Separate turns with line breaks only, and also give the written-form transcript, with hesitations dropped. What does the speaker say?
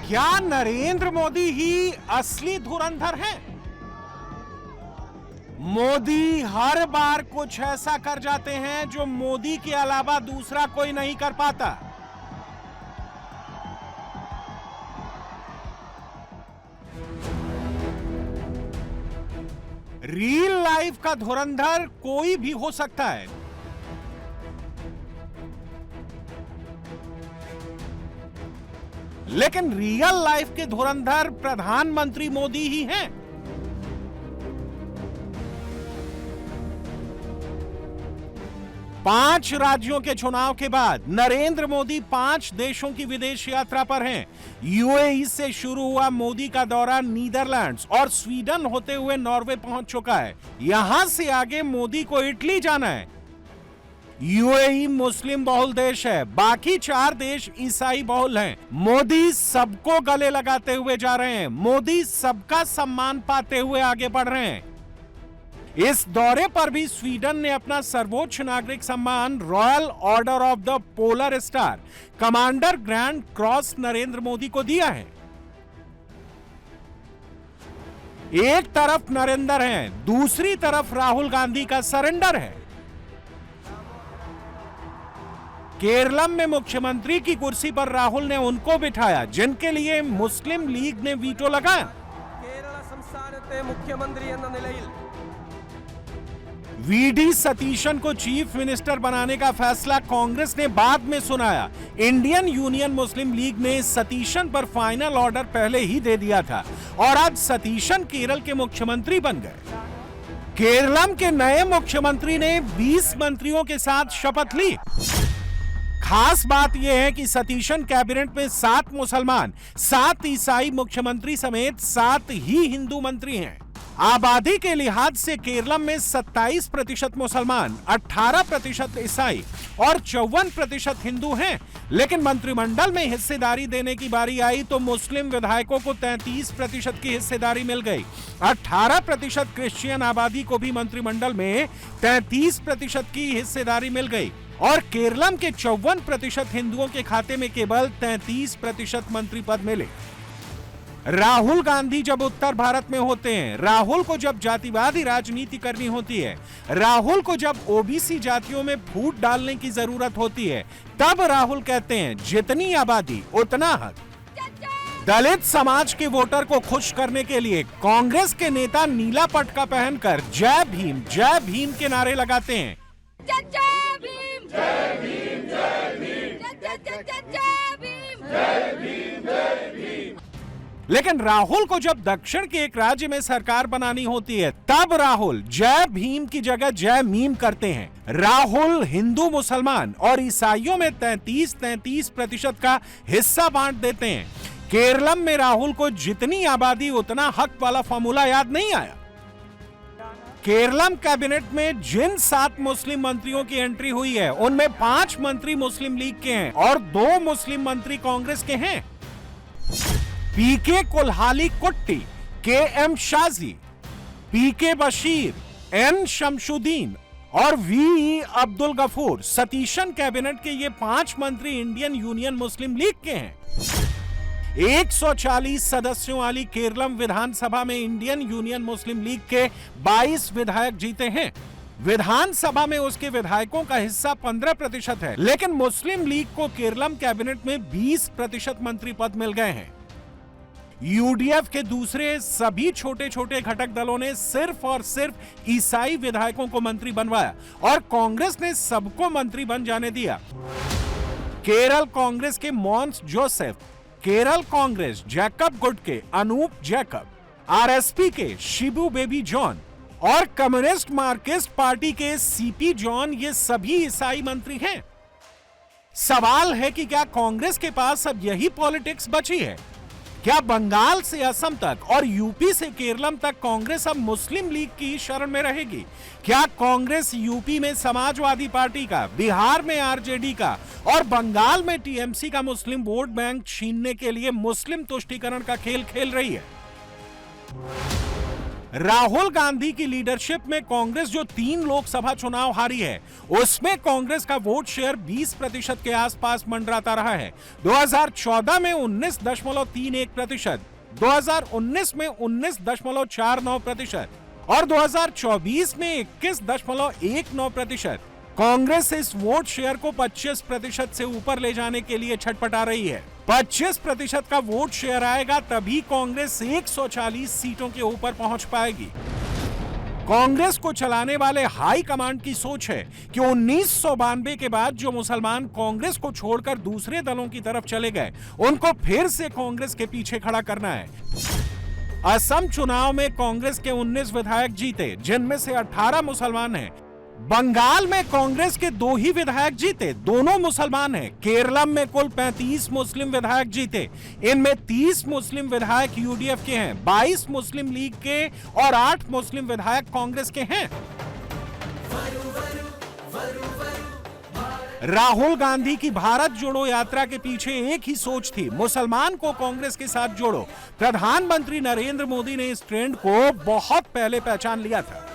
क्या नरेंद्र मोदी ही असली धुरंधर हैं? मोदी हर बार कुछ ऐसा कर जाते हैं जो मोदी के अलावा दूसरा कोई नहीं कर पाता। रियल लाइफ का धुरंधर कोई भी हो सकता है, लेकिन रियल लाइफ के धुरंधर प्रधानमंत्री मोदी ही हैं। पांच राज्यों के चुनाव के बाद नरेंद्र मोदी 5 देशों की विदेश यात्रा पर हैं। यूएई से शुरू हुआ मोदी का दौरा नीदरलैंड्स और स्वीडन होते हुए नॉर्वे पहुंच चुका है। यहां से आगे मोदी को इटली जाना है। यूएई मुस्लिम बहुल देश है, बाकी 4 देश ईसाई बहुल हैं। मोदी सबको गले लगाते हुए जा रहे हैं। मोदी सबका सम्मान पाते हुए आगे बढ़ रहे हैं। इस दौरे पर भी स्वीडन ने अपना सर्वोच्च नागरिक सम्मान royal order of the polar star commander grand cross Narendra Modi को दिया है। एक तरफ नरेंद्र हैं, दूसरी तरफ राहुल गांधी का सरेंडर है। केरलम में मुख्यमंत्री की कुर्सी पर राहुल ने उनको बिठाया जिनके लिए मुस्लिम लीग ने वीटो लगाया।
केरल संസ്ഥാनത്തെ मुख्यमंत्री എന്ന നിലയിൽ
वीडी सतीशन को चीफ मिनिस्टर बनाने का फैसला कांग्रेस ने बाद में सुनाया। इंडियन यूनियन मुस्लिम लीग ने सतीशन पर फाइनल ऑर्डर पहले ही दे दिया था और आज सतीशन केरल के मुख्यमंत्री बन गए। केरलम के नए मुख्यमंत्री ने 20 मंत्रियों के साथ शपथ ली। खास बात यह है कि सतीशन कैबिनेट में 7 मुसलमान, 7 ईसाई मुख्यमंत्री समेत 7 ही हिंदू मंत्री हैं। आबादी के लिहाज से केरलम में 27% मुसलमान, 18% ईसाई और 54% हिंदू हैं, लेकिन मंत्रिमंडल में हिस्सेदारी देने की बारी आई तो मुस्लिम विधायकों को 33% की हिस्सेदारी मिल गई। 18% क्रिश्चियन आबादी को भी मंत्रिमंडल में 33% की हिस्सेदारी मिल गई और केरलम के 54% हिंदुओं के खाते में केवल 33% मंत्री पद मिले। राहुल गांधी जब उत्तर भारत में होते हैं, राहुल को जब जातिवादी राजनीति करनी होती है, राहुल को जब ओबीसी जातियों में फूट डालने की जरूरत होती है, तब राहुल कहते हैं जितनी आबादी उतना हक। दलित समाज के वोटर को खुश करने के लिए कांग्रेस के नेता नीला पटका पहनकर जय भीम के नारे लगाते हैं।
जय भीम, जय भीम, जय भीम, जय भीम, जय भीम, जय भीम।
लेकिन राहुल को जब दक्षिण के एक राज्य में सरकार बनानी होती है, तब राहुल जय भीम की जगह जय मीम करते हैं। राहुल हिंदू, मुसलमान और ईसाइयों में 33% का हिस्सा बांट देते हैं। केरलम में राहुल को जितनी आबादी उतना हक वाला फॉर्मूला याद नहीं आया। केरलम कैबिनेट में जिन 7 मुस्लिम मंत्रियों की एंट्री हुई है, उनमें 5 मंत्री मुस्लिम लीग के हैं और 2 मुस्लिम मंत्री कांग्रेस के हैं। पीके कोल्हाली कुट्टी, केएम शाजी, पीके बशीर, एन शमशुद्दीन और वी अब्दुल गफूर सतीशन कैबिनेट के ये 5 मंत्री इंडियन यूनियन मुस्लिम लीग के हैं। 140 सदस्यों वाली केरलम विधानसभा में इंडियन यूनियन मुस्लिम लीग के 22 विधायक जीते हैं। विधानसभा में उसके विधायकों का हिस्सा 15% है, लेकिन मुस्लिम लीग को केरलम कैबिनेट में 20% मंत्री पद मिल गए हैं। यूडीएफ के दूसरे सभी छोटे छोटे घटक दलों ने सिर्फ और सिर्फ ईसाई विधायकों को मंत्री बनवाया और कांग्रेस ने सबको मंत्री बन जाने दिया। केरल कांग्रेस के मॉन्स जोसेफ, केरल कांग्रेस जैकब गुडके, अनूप जैकब, आरएसपी के शिबू बेबी जॉन और कम्युनिस्ट मार्क्सिस्ट पार्टी के सीपी जॉन, ये सभी ईसाई मंत्री हैं। सवाल है कि क्या कांग्रेस के पास अब यही पॉलिटिक्स बची है? क्या बंगाल से असम तक और यूपी से केरलम तक कांग्रेस अब मुस्लिम लीग की शरण में रहेगी? क्या कांग्रेस यूपी में समाजवादी पार्टी का, बिहार में आरजेडी का और बंगाल में टीएमसी का मुस्लिम वोट बैंक छीनने के लिए मुस्लिम तुष्टीकरण का खेल खेल रही है? राहुल गांधी की लीडरशिप में कांग्रेस जो 3 लोकसभा चुनाव हारी है, उसमें कांग्रेस का वोट शेयर 20% के आसपास मंडराता रहा है। 2014 में 19.31%, 2019 में 19.49% और 2024 में 21.19%। कांग्रेस इस वोट शेयर को 25% से ऊपर ले जाने के लिए छटपटा रही है। 25% का वोट शेयर आएगा तभी कांग्रेस 140 सीटों के ऊपर पहुंच पाएगी। कांग्रेस को चलाने वाले हाई कमांड की सोच है कि 1992 के बाद जो मुसलमान कांग्रेस को छोड़कर दूसरे दलों की तरफ चले गए, उनको फिर से कांग्रेस के पीछे खड़ा करना है। असम चुनाव में कांग्रेस के 19 विधायक जीते, जिनमें से 18 मुसलमान हैं। बंगाल में कांग्रेस के 2 ही विधायक जीते, दोनों मुसलमान हैं। केरलम में कुल 35 मुस्लिम विधायक जीते, इनमें 30 मुस्लिम विधायक यूडीएफ के हैं, 22 मुस्लिम लीग के और 8 मुस्लिम विधायक कांग्रेस के हैं। राहुल गांधी की भारत जोड़ो यात्रा के पीछे एक ही सोच थी, मुसलमान को कांग्रेस के साथ जोड़ो। प्रधानमंत्री नरेंद्र मोदी ने इस ट्रेंड को बहुत पहले पहचान लिया था।